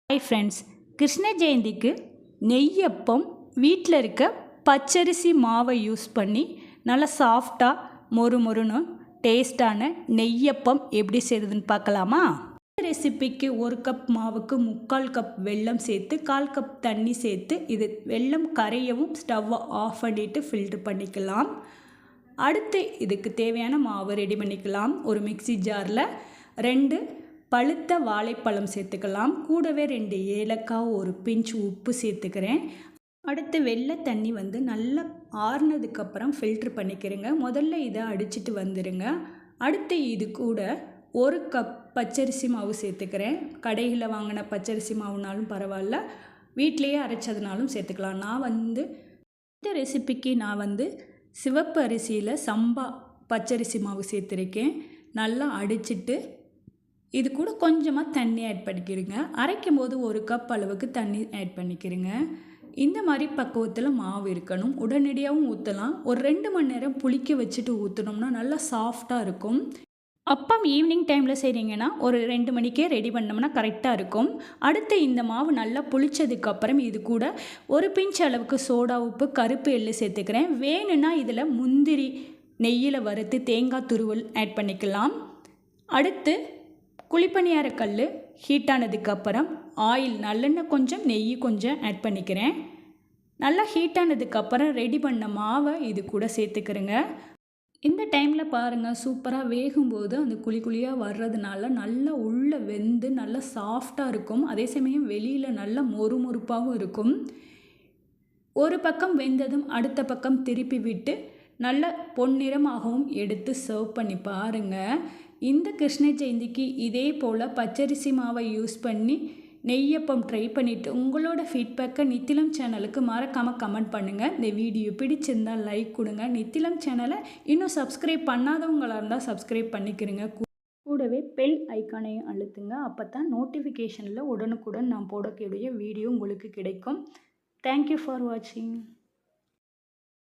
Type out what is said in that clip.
Hi friends, Krishna ஜெயந்திக்கு neyyappam வீட்டில் இருக்க பச்சரிசி மாவை யூஸ் பண்ணி நல்லா சாஃப்டாக மொறுன்னு டேஸ்டான நெய்யப்பம் எப்படி செய்கிறதுன்னு பார்க்கலாமா? இந்த ரெசிபிக்கு 1 கப் மாவுக்கு 3/4 கப் வெல்லம் சேர்த்து 1/4 கப் தண்ணி சேர்த்து இது வெல்லம் கரையவும் ஸ்டவ்வை ஆஃப் பண்ணிவிட்டு ஃபில்டர் பண்ணிக்கலாம். அடுத்து இதுக்கு தேவையான மாவு ரெடி பண்ணிக்கலாம். ஒரு மிக்ஸி ஜாரில் 2 பழுத்த வாழைப்பழம் சேர்த்துக்கலாம். கூடவே 2 ஏலக்காய், ஒரு பிஞ்ச் உப்பு சேர்த்துக்கிறேன். அடுத்து வெள்ளை தண்ணி நல்லா ஆறுனதுக்கப்புறம் ஃபில்ட்ரு பண்ணிக்கிறேங்க. முதல்ல இதை அடிச்சிட்டு வந்துடுங்க. அடுத்து இது கூட 1 கப் பச்சரிசி மாவு சேர்த்துக்கிறேன். கடையில் வாங்கின பச்சரிசி மாவுனாலும் பரவாயில்ல, வீட்டிலையே அரைச்சதுனாலும் சேர்த்துக்கலாம். நான் இந்த ரெசிபிக்கு சிவப்பு அரிசியில் சம்பா பச்சரிசி மாவு சேர்த்துருக்கேன். நல்லா அடிச்சிட்டு இது கூட கொஞ்சமாக தண்ணி ஆட் பண்ணிக்கிறேங்க. அரைக்கும் போது 1 கப் அளவுக்கு தண்ணி ஆட் பண்ணிக்கிறேங்க. இந்த மாதிரி பக்குவத்தில் மாவு இருக்கணும். உடனடியாகவும் ஊற்றலாம். ஒரு 2 மணி நேரம் புளிக்க வச்சுட்டு ஊற்றினோம்னா நல்லா சாஃப்டாக இருக்கும். அப்பம் ஈவினிங் டைமில் செய்கிறீங்கன்னா ஒரு 2 மணிக்கே ரெடி பண்ணோம்னா கரெக்டாக இருக்கும். அடுத்து இந்த மாவு நல்லா புளிச்சதுக்கப்புறம் இது கூட ஒரு பிஞ்ச் அளவுக்கு சோடா உப்பு, கருப்பு எள்ளு சேர்த்துக்கிறேன். வேணும்னா இதில் முந்திரி நெய்யில் வறுத்து தேங்காய் துருவல் ஆட் பண்ணிக்கலாம். அடுத்து குழிப்பணியார கல் ஹீட் ஆனதுக்கப்புறம் ஆயில், நல்லெண்ணெய் கொஞ்சம், நெய் கொஞ்சம் ஆட் பண்ணிக்கிறேன். நல்லா ஹீட் ஆனதுக்கப்புறம் ரெடி பண்ண மாவை இது கூட சேர்த்துக்கிறேங்க. இந்த டைமில் பாருங்கள், சூப்பராக வேகும்போது அந்த குழியாக வர்றதுனால நல்லா உள்ளே வெந்து நல்லா சாஃப்டாக இருக்கும். அதே சமயம் வெளியில் நல்லா மொறுமொறுப்பாகவும் இருக்கும். ஒரு பக்கம் வெந்ததும் அடுத்த பக்கம் திருப்பி விட்டு நல்ல பொன்னிறமாகவும் எடுத்து சர்வ் பண்ணி பாருங்கள். இந்த கிருஷ்ண ஜெயந்திக்கு இதே போல் பச்சரிசி மாவை யூஸ் பண்ணி நெய்யப்பம் ட்ரை பண்ணிவிட்டு உங்களோட ஃபீட்பேக்கை நித்திலம் சேனலுக்கு மறக்காமல் கமெண்ட் பண்ணுங்கள். இந்த வீடியோ பிடிச்சிருந்தால் லைக் கொடுங்க. நித்திலம் சேனலை இன்னும் சப்ஸ்கிரைப் பண்ணாதவங்களாக இருந்தால் சப்ஸ்கிரைப் பண்ணிக்கிறேங்க. கூடவே பெல் ஐக்கானையும் அழுத்துங்க. அப்போ தான் நோட்டிஃபிகேஷனில் உடனுக்குடன் நான் போடக்கூடிய வீடியோ உங்களுக்கு கிடைக்கும். தேங்க்யூ ஃபார் வாட்சிங்.